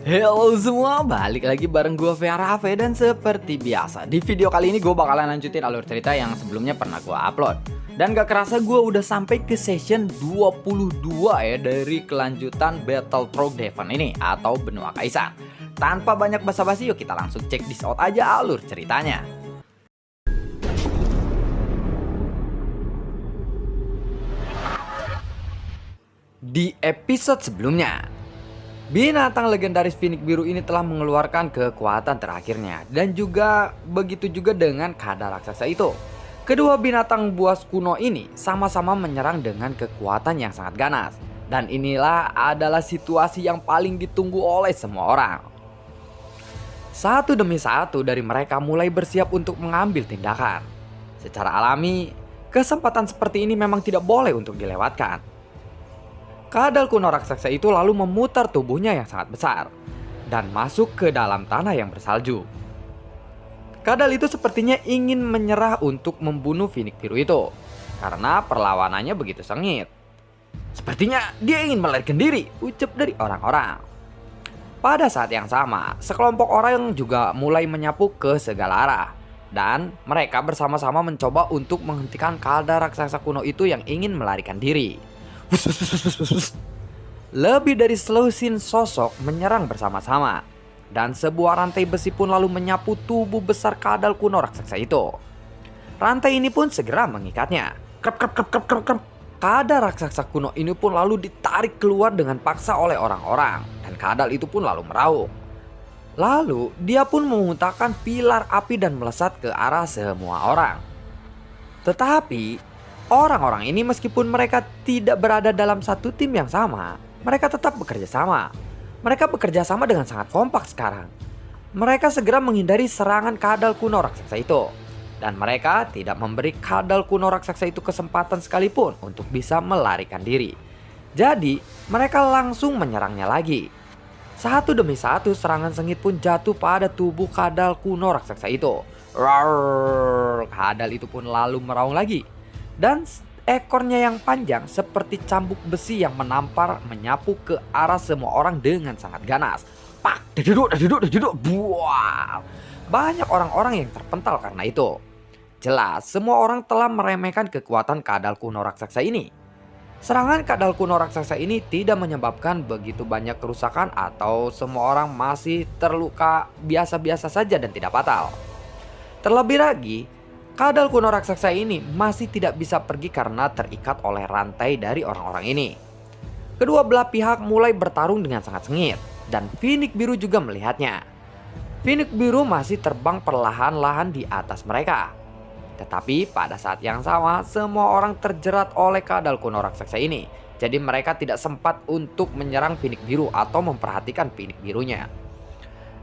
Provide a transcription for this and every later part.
Halo semua, balik lagi bareng gue Verave dan seperti biasa di video kali ini gue bakalan lanjutin alur cerita yang sebelumnya pernah gue upload. Dan gak kerasa gue udah sampai ke session 22 ya dari kelanjutan Battle Through Devon ini atau Benua Kaisar. Tanpa banyak basa-basi yuk kita langsung cek this out aja alur ceritanya. Di episode sebelumnya, binatang legendaris Phoenix Biru ini telah mengeluarkan kekuatan terakhirnya. Dan juga begitu juga dengan Kada raksasa itu. Kedua binatang buas kuno ini sama-sama menyerang dengan kekuatan yang sangat ganas. Dan inilah adalah situasi yang paling ditunggu oleh semua orang. Satu demi satu dari mereka mulai bersiap untuk mengambil tindakan. Secara alami, kesempatan seperti ini memang tidak boleh untuk dilewatkan. Kadal kuno raksasa itu lalu memutar tubuhnya yang sangat besar dan masuk ke dalam tanah yang bersalju. Kadal itu sepertinya ingin menyerah untuk membunuh Phoenix Biru itu karena perlawanannya begitu sengit. Sepertinya dia ingin melarikan diri, ucap dari orang-orang. Pada saat yang sama, sekelompok orang juga mulai menyapu ke segala arah dan mereka bersama-sama mencoba untuk menghentikan kadal raksasa kuno itu yang ingin melarikan diri. Lebih dari selusin sosok menyerang bersama-sama. Dan sebuah rantai besi pun lalu menyapu tubuh besar kadal kuno raksasa itu. Rantai ini pun segera mengikatnya. Kadal raksasa kuno ini pun lalu ditarik keluar dengan paksa oleh orang-orang. Dan kadal itu pun lalu meraung. Lalu dia pun memuntahkan pilar api dan melesat ke arah semua orang. Tetapi orang-orang ini meskipun mereka tidak berada dalam satu tim yang sama, mereka tetap bekerja sama. Mereka bekerja sama dengan sangat kompak sekarang. Mereka segera menghindari serangan kadal kuno raksasa itu. Dan mereka tidak memberi kadal kuno raksasa itu kesempatan sekalipun untuk bisa melarikan diri. Jadi mereka langsung menyerangnya lagi. Satu demi satu serangan sengit pun jatuh pada tubuh kadal kuno raksasa itu. Roar, kadal itu pun lalu meraung lagi. Dan ekornya yang panjang seperti cambuk besi yang menampar menyapu ke arah semua orang dengan sangat ganas. Pak, daduduk, buah. Banyak orang-orang yang terpental karena itu. Jelas semua orang telah meremehkan kekuatan kadal kuno raksasa ini. Serangan kadal kuno raksasa ini tidak menyebabkan begitu banyak kerusakan atau semua orang masih terluka biasa-biasa saja dan tidak fatal. Terlebih lagi, kadal kuno raksasa ini masih tidak bisa pergi karena terikat oleh rantai dari orang-orang ini. Kedua belah pihak mulai bertarung dengan sangat sengit dan Phoenix Biru juga melihatnya. Phoenix Biru masih terbang perlahan-lahan di atas mereka. Tetapi pada saat yang sama semua orang terjerat oleh kadal kuno raksasa ini. Jadi mereka tidak sempat untuk menyerang Phoenix Biru atau memperhatikan Phoenix Birunya.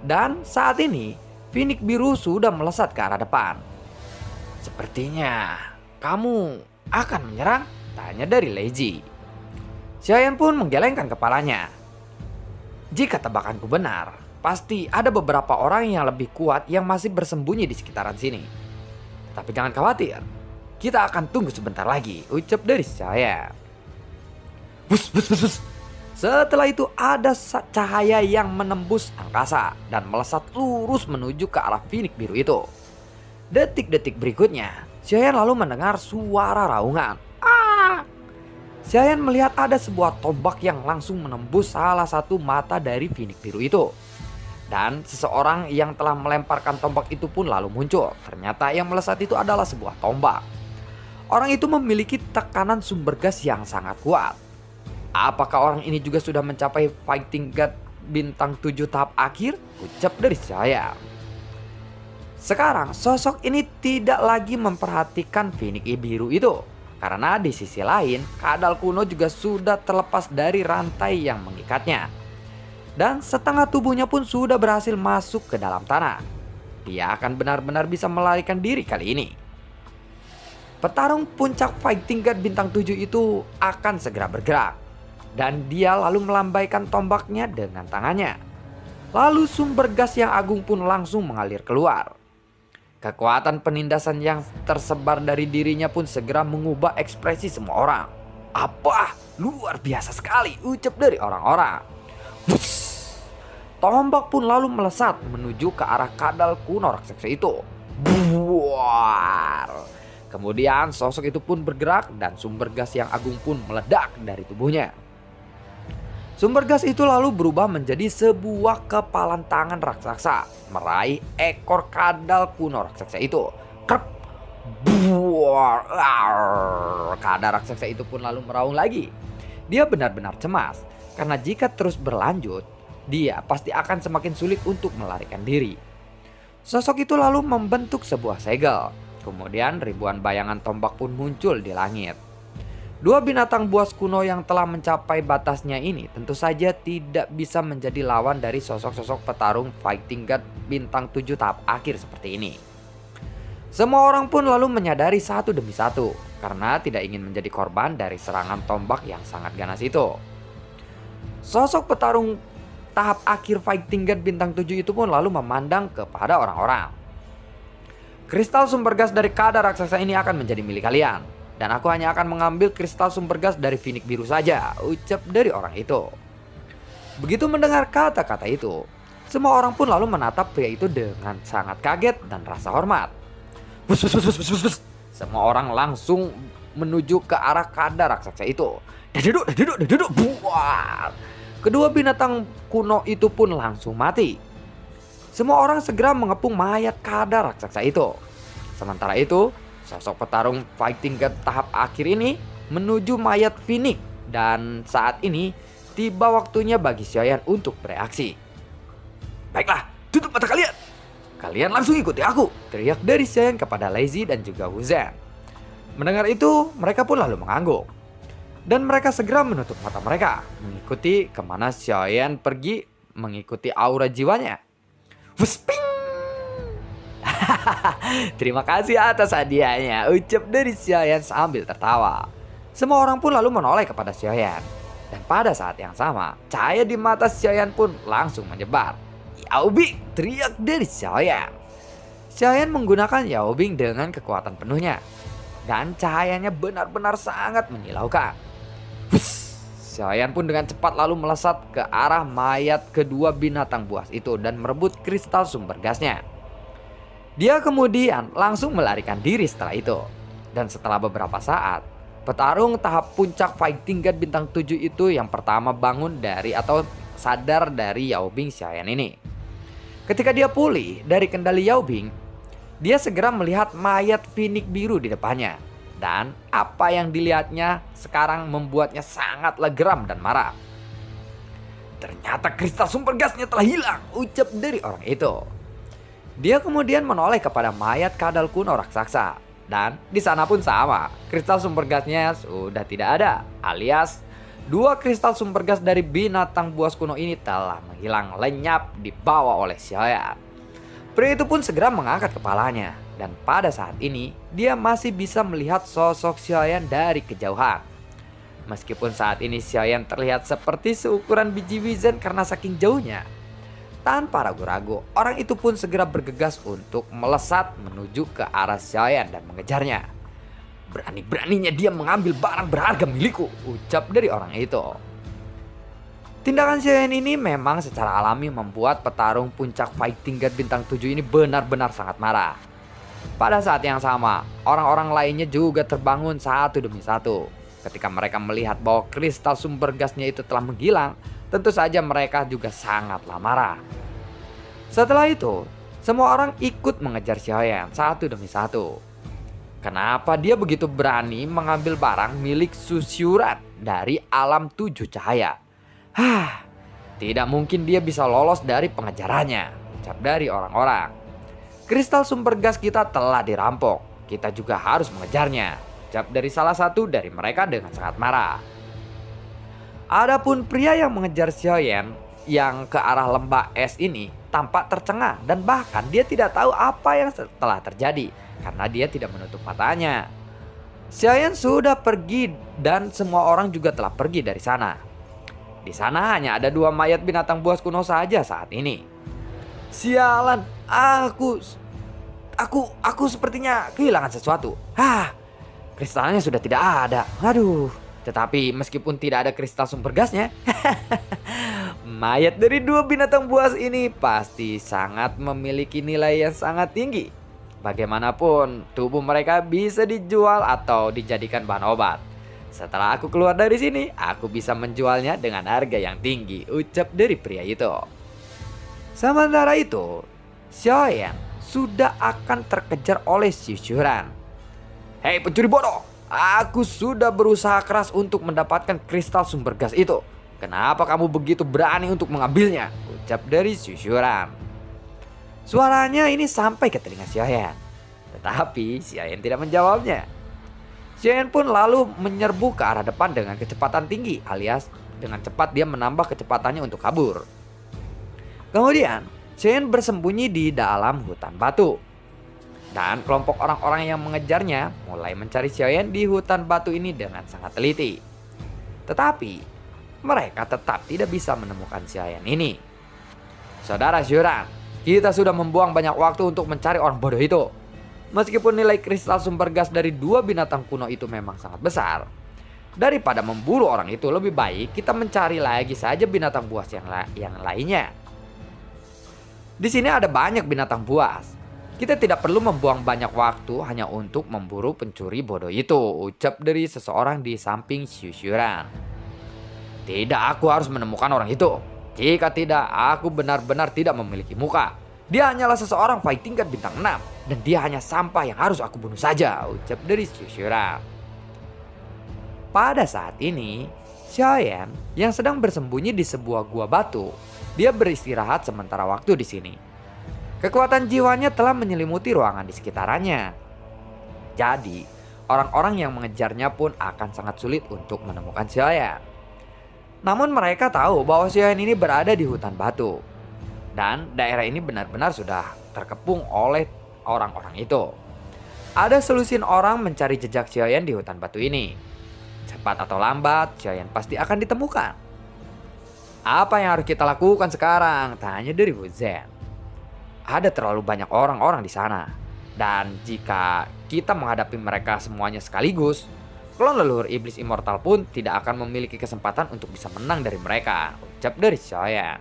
Dan saat ini Phoenix Biru sudah melesat ke arah depan. Sepertinya kamu akan menyerang? Tanya dari Leji. Xiaoyan pun menggelengkan kepalanya. Jika tebakanku benar, pasti ada beberapa orang yang lebih kuat yang masih bersembunyi di sekitaran sini. Tapi jangan khawatir, kita akan tunggu sebentar lagi, ucap dari Xiaoyan. Bus. Setelah itu ada cahaya yang menembus angkasa dan melesat lurus menuju ke arah Phoenix Biru itu. Detik-detik berikutnya, Xiaoyan lalu mendengar suara raungan. Xiaoyan melihat ada sebuah tombak yang langsung menembus salah satu mata dari Phoenix Biru itu. Dan seseorang yang telah melemparkan tombak itu pun lalu muncul. Ternyata yang melesat itu adalah sebuah tombak. Orang itu memiliki tekanan sumber gas yang sangat kuat. Apakah orang ini juga sudah mencapai Fighting God bintang 7 tahap akhir? Ucap dari Xiaoyan. Sekarang sosok ini tidak lagi memperhatikan Phoenix Biru itu. Karena di sisi lain kadal kuno juga sudah terlepas dari rantai yang mengikatnya. Dan setengah tubuhnya pun sudah berhasil masuk ke dalam tanah. Dia akan benar-benar bisa melarikan diri kali ini. Petarung puncak Fighting God bintang 7 itu akan segera bergerak. Dan dia lalu melambaikan tombaknya dengan tangannya. Lalu sumber gas yang agung pun langsung mengalir keluar. Kekuatan penindasan yang tersebar dari dirinya pun segera mengubah ekspresi semua orang. Apa? Luar biasa sekali, ucap dari orang-orang. tombak pun lalu melesat menuju ke arah kadal kuno raksasa itu. Buar. Kemudian sosok itu pun bergerak dan sumber gas yang agung pun meledak dari tubuhnya. Sumber gas itu lalu berubah menjadi sebuah kepalan tangan raksasa meraih ekor kadal kuno raksasa itu. Krep. Buar. Kadal raksasa itu pun lalu meraung lagi. Dia benar-benar cemas karena jika terus berlanjut, dia pasti akan semakin sulit untuk melarikan diri. Sosok itu lalu membentuk sebuah segel. Kemudian ribuan bayangan tombak pun muncul di langit. Dua binatang buas kuno yang telah mencapai batasnya ini tentu saja tidak bisa menjadi lawan dari sosok-sosok petarung Fighting God bintang 7 tahap akhir seperti ini. Semua orang pun lalu menyadari satu demi satu karena tidak ingin menjadi korban dari serangan tombak yang sangat ganas itu. Sosok petarung tahap akhir Fighting God bintang 7 itu pun lalu memandang kepada orang-orang. Kristal sumber gas dari kadal raksasa ini akan menjadi milik kalian. Dan aku hanya akan mengambil kristal sumber gas dari Phoenix biru saja, ucap dari orang itu. Begitu mendengar kata-kata itu, semua orang pun lalu menatap pria itu dengan sangat kaget dan rasa hormat. Bus, bus, bus, bus, bus, bus. Semua orang langsung menuju ke arah kadal raksasa itu. Duduk, buar. Kedua binatang kuno itu pun langsung mati. Semua orang segera mengepung mayat kadal raksasa itu. Sementara itu, sosok petarung Fighting God tahap akhir ini menuju mayat Phoenix. Dan saat ini tiba waktunya bagi Xiaoyan untuk bereaksi. Baiklah, tutup mata kalian. Kalian langsung ikuti aku, teriak dari Xiaoyan kepada Lazy dan juga Wu Zhen. Mendengar itu, mereka pun lalu mengangguk. Dan mereka segera menutup mata mereka, mengikuti kemana Xiaoyan pergi, mengikuti aura jiwanya. Wusping! Terima kasih atas hadiahnya, ucap dari Xiaoyan sambil tertawa. Semua orang pun lalu menoleh kepada Xiaoyan. Dan pada saat yang sama, cahaya di mata Xiaoyan pun langsung menyebar. Yaobing, teriak dari Xiaoyan. Xiaoyan menggunakan Yaobing dengan kekuatan penuhnya. Dan cahayanya benar-benar sangat menyilaukan. Xiaoyan pun dengan cepat lalu melesat ke arah mayat kedua binatang buas itu dan merebut kristal sumber gasnya. Dia kemudian langsung melarikan diri setelah itu. Dan setelah beberapa saat, petarung tahap puncak Fighting God bintang 7 itu yang pertama bangun dari atau sadar dari Yaobing Xiaoyan ini. Ketika dia pulih dari kendali Yaobing, dia segera melihat mayat Phoenix biru di depannya. Dan apa yang dilihatnya sekarang membuatnya sangatlah geram dan marah. Ternyata kristal sumber gasnya telah hilang, ucap dari orang itu. Dia kemudian menoleh kepada mayat kadal kuno raksasa. Dan di sana pun sama, kristal sumber gasnya sudah tidak ada. Alias, dua kristal sumber gas dari binatang buas kuno ini telah menghilang lenyap dibawa oleh Xiaoyan. Pria itu pun segera mengangkat kepalanya. Dan pada saat ini, dia masih bisa melihat sosok Xiaoyan dari kejauhan. Meskipun saat ini Xiaoyan terlihat seperti seukuran biji wizen karena saking jauhnya. Tanpa ragu-ragu, orang itu pun segera bergegas untuk melesat menuju ke arah Xiaoyan dan mengejarnya. Berani-beraninya dia mengambil barang berharga milikku, ucap dari orang itu. Tindakan Xiaoyan ini memang secara alami membuat petarung puncak Fighting God bintang 7 ini benar-benar sangat marah. Pada saat yang sama, orang-orang lainnya juga terbangun satu demi satu. Ketika mereka melihat bahwa kristal sumber gasnya itu telah menghilang, tentu saja mereka juga sangatlah marah. Setelah itu, semua orang ikut mengejar Xiaoyan satu demi satu. Kenapa dia begitu berani mengambil barang milik Susyuran dari alam 7 cahaya? Tidak mungkin dia bisa lolos dari pengejarannya, ucap dari orang-orang. Kristal sumber gas kita telah dirampok. Kita juga harus mengejarnya, ucap dari salah satu dari mereka dengan sangat marah. Adapun pria yang mengejar Xiaoyan yang ke arah lembah es ini tampak tercengang dan bahkan dia tidak tahu apa yang telah terjadi karena dia tidak menutup matanya. Xiaoyan sudah pergi dan semua orang juga telah pergi dari sana. Di sana hanya ada dua mayat binatang buas kuno saja saat ini. Sialan, aku sepertinya kehilangan sesuatu. Kristalnya sudah tidak ada. Aduh. Tetapi meskipun tidak ada kristal sumber gasnya, Mayat dari dua binatang buas ini pasti sangat memiliki nilai yang sangat tinggi. Bagaimanapun, tubuh mereka bisa dijual atau dijadikan bahan obat. Setelah aku keluar dari sini, aku bisa menjualnya dengan harga yang tinggi, ucap dari pria itu. Sementara itu, Xiaoyan sudah akan terkejar oleh Xu. Hei pencuri bodoh, aku sudah berusaha keras untuk mendapatkan kristal sumber gas itu. Kenapa kamu begitu berani untuk mengambilnya? Ucap dari Xu. Suaranya ini sampai ke telinga Xiaoyan. Tetapi Xiaoyan tidak menjawabnya. Xiaoyan pun lalu menyerbu ke arah depan dengan kecepatan tinggi, alias dengan cepat dia menambah kecepatannya untuk kabur. Kemudian Xiaoyan bersembunyi di dalam hutan batu. Dan kelompok orang-orang yang mengejarnya mulai mencari Xiaoyan di hutan batu ini dengan sangat teliti. Tetapi mereka tetap tidak bisa menemukan Xiaoyan ini. Saudara Xuran, kita sudah membuang banyak waktu untuk mencari orang bodoh itu. Meskipun nilai kristal sumber gas dari dua binatang kuno itu memang sangat besar, daripada memburu orang itu lebih baik kita mencari lagi saja binatang buas yang lainnya. Di sini ada banyak binatang buas. Kita tidak perlu membuang banyak waktu hanya untuk memburu pencuri bodoh itu, ucap dari seseorang di samping Xuran. Tidak, aku harus menemukan orang itu. Jika tidak, aku benar-benar tidak memiliki muka. Dia hanyalah seseorang fighting tingkat bintang 6. Dan dia hanya sampah yang harus aku bunuh saja, ucap dari Xuran. Pada saat ini, Xiaoyan yang sedang bersembunyi di sebuah gua batu, dia beristirahat sementara waktu di sini. Kekuatan jiwanya telah menyelimuti ruangan di sekitarnya. Jadi, orang-orang yang mengejarnya pun akan sangat sulit untuk menemukan Xiaoyan. Namun mereka tahu bahwa Xiaoyan ini berada di hutan batu. Dan daerah ini benar-benar sudah terkepung oleh orang-orang itu. Ada selusin orang mencari jejak Xiaoyan di hutan batu ini. Cepat atau lambat, Xiaoyan pasti akan ditemukan. Apa yang harus kita lakukan sekarang? Tanya dari Wu Zhen. Ada terlalu banyak orang-orang di sana. Dan jika kita menghadapi mereka semuanya sekaligus, klon leluhur iblis immortal pun tidak akan memiliki kesempatan untuk bisa menang dari mereka, ucap dari Xiaoyan.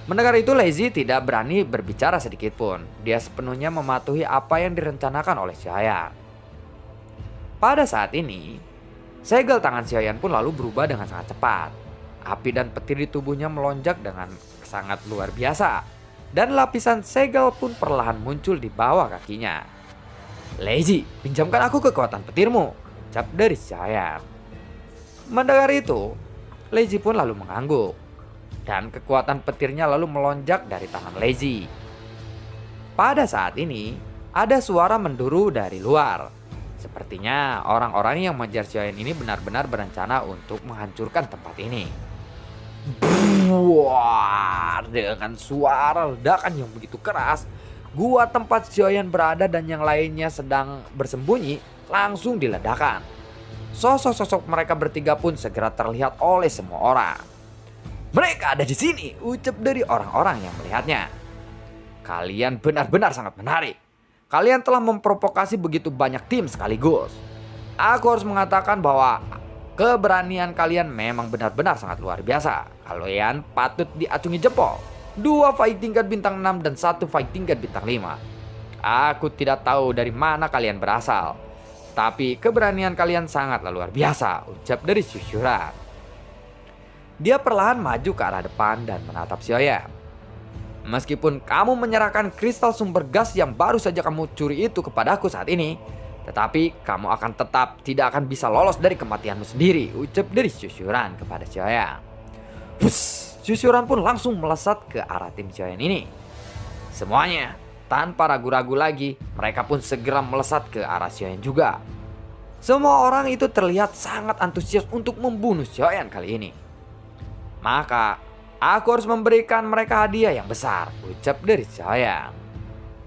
Mendengar itu, Lazy tidak berani berbicara sedikit pun. Dia sepenuhnya mematuhi apa yang direncanakan oleh Xiaoyan. Pada saat ini, segel tangan Xiaoyan pun lalu berubah dengan sangat cepat. Api dan petir di tubuhnya melonjak dengan sangat luar biasa. Dan lapisan segel pun perlahan muncul di bawah kakinya. Lazy, pinjamkan aku kekuatan petirmu, ucap dari Xiaoyan. Mendengar itu, Lazy pun lalu mengangguk. Dan kekuatan petirnya lalu melonjak dari tangan Lazy. Pada saat ini, ada suara menduru dari luar. Sepertinya orang-orang yang mengejar Xiaoyan ini benar-benar berencana untuk menghancurkan tempat ini. Buar, dengan suara ledakan yang begitu keras, gua tempat Xiaoyan berada dan yang lainnya sedang bersembunyi langsung diledakkan. Sosok-sosok mereka bertiga pun segera terlihat oleh semua orang. Mereka ada di sini, ucap dari orang-orang yang melihatnya. Kalian benar-benar sangat menarik. Kalian telah memprovokasi begitu banyak tim sekaligus. Aku harus mengatakan bahwa keberanian kalian memang benar-benar sangat luar biasa. Kalian patut diacungi jempol. 2 fight tingkat bintang 6 dan 1 fight tingkat bintang 5. Aku tidak tahu dari mana kalian berasal, tapi keberanian kalian sangatlah luar biasa, ucap dari Xuran. Dia perlahan maju ke arah depan dan menatap Xiaoyan. Meskipun kamu menyerahkan kristal sumber gas yang baru saja kamu curi itu kepadaku saat ini, tetapi kamu akan tetap tidak akan bisa lolos dari kematianmu sendiri, ucap dari Xuran kepada Xiaoyan. Xuran pun langsung melesat ke arah tim Xiaoyan ini. Semuanya tanpa ragu-ragu lagi, mereka pun segera melesat ke arah Xiaoyan juga. Semua orang itu terlihat sangat antusias untuk membunuh Xiaoyan kali ini. Maka aku harus memberikan mereka hadiah yang besar, ucap dari Xiaoyan.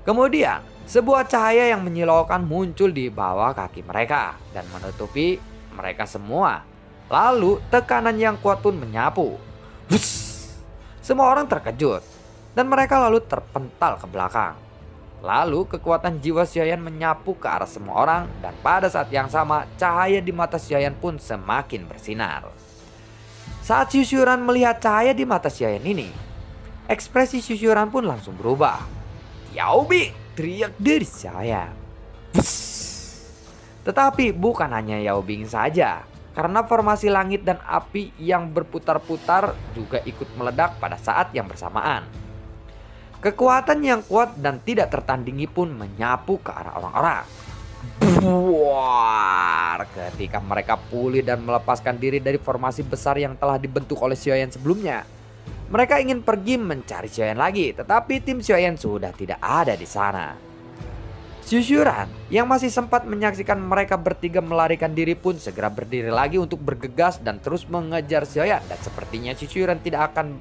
Kemudian sebuah cahaya yang menyilaukan muncul di bawah kaki mereka dan menutupi mereka semua. Lalu tekanan yang kuat pun menyapu. Semua orang terkejut dan mereka lalu terpental ke belakang. Lalu kekuatan jiwa Xiaoyan menyapu ke arah semua orang dan pada saat yang sama cahaya di mata Xiaoyan pun semakin bersinar. Saat Syusyuran melihat cahaya di mata Xiaoyan ini, ekspresi Syusyuran pun langsung berubah. Yaobi, teriak dari Xiaoyan. Tetapi bukan hanya Yao Bing saja, karena formasi langit dan api yang berputar-putar juga ikut meledak pada saat yang bersamaan. Kekuatan yang kuat dan tidak tertandingi pun menyapu ke arah orang-orang. Buar! Ketika mereka pulih dan melepaskan diri dari formasi besar yang telah dibentuk oleh Xiaoyan sebelumnya, mereka ingin pergi mencari Xiaoyan lagi, tetapi tim Xiaoyan sudah tidak ada di sana. Syusyuran yang masih sempat menyaksikan mereka bertiga melarikan diri pun segera berdiri lagi untuk bergegas dan terus mengejar Xiaoyan, dan sepertinya Syusyuran tidak akan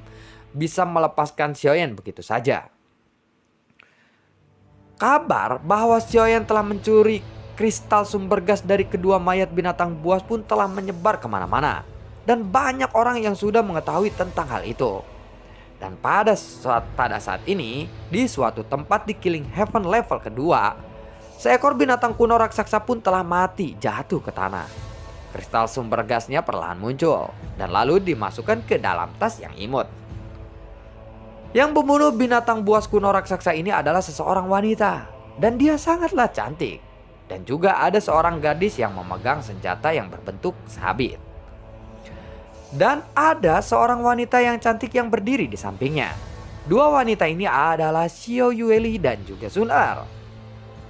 bisa melepaskan Xiaoyan begitu saja. Kabar bahwa Xiaoyan telah mencuri kristal sumber gas dari kedua mayat binatang buas pun telah menyebar kemana-mana, dan banyak orang yang sudah mengetahui tentang hal itu. Dan pada saat ini, di suatu tempat di Killing Heaven level kedua, seekor binatang kuno raksasa pun telah mati jatuh ke tanah. Kristal sumber gasnya perlahan muncul dan lalu dimasukkan ke dalam tas yang imut. Yang membunuh binatang buas kuno raksasa ini adalah seseorang wanita, dan dia sangatlah cantik. Dan juga ada seorang gadis yang memegang senjata yang berbentuk sabit. Dan ada seorang wanita yang cantik yang berdiri di sampingnya. Dua wanita ini adalah Xiao Yueli dan juga Sun Er.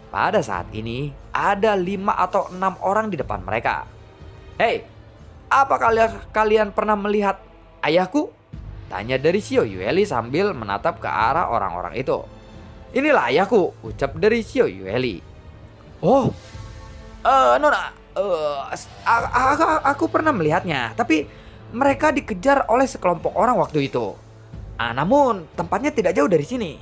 Pada saat ini ada 5 atau 6 orang di depan mereka. Hei, apa kalian pernah melihat ayahku? Tanya dari Xiao Yueli sambil menatap ke arah orang-orang itu. Inilah ayahku, ucap dari Xiao Yueli. Oh, Nona, aku pernah melihatnya, tapi mereka dikejar oleh sekelompok orang waktu itu. Namun tempatnya tidak jauh dari sini.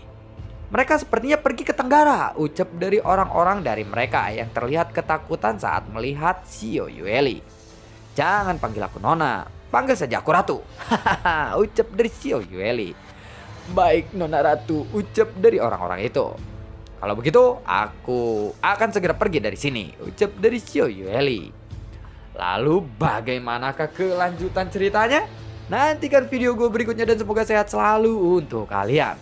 Mereka sepertinya pergi ke Tenggara, ucap dari orang-orang dari mereka yang terlihat ketakutan saat melihat Xiao Yueli. Jangan panggil aku Nona, panggil saja aku Ratu. Hahaha, ucap dari Xiao Yueli. Baik Nona Ratu, ucap dari orang-orang itu. Kalau begitu, aku akan segera pergi dari sini, ucap dari Xiao Yueli. Lalu bagaimanakah kelanjutan ceritanya? Nantikan video gue berikutnya dan semoga sehat selalu untuk kalian.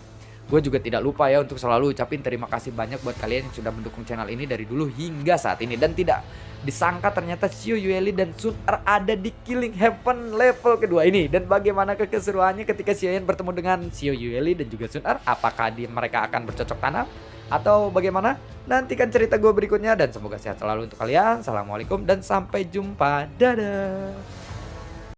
Gue juga tidak lupa ya untuk selalu ucapin terima kasih banyak buat kalian yang sudah mendukung channel ini dari dulu hingga saat ini. Dan tidak disangka ternyata Xiao Yueli dan Sun Er ada di Killing Heaven level kedua ini. Dan bagaimana keseruannya ketika Xiaoyan bertemu dengan Xiao Yueli dan juga Sun Er? Apakah mereka akan bercocok tanam? Atau bagaimana? Nantikan cerita gue berikutnya dan semoga sehat selalu untuk kalian. Assalamualaikum dan sampai jumpa. Dadah.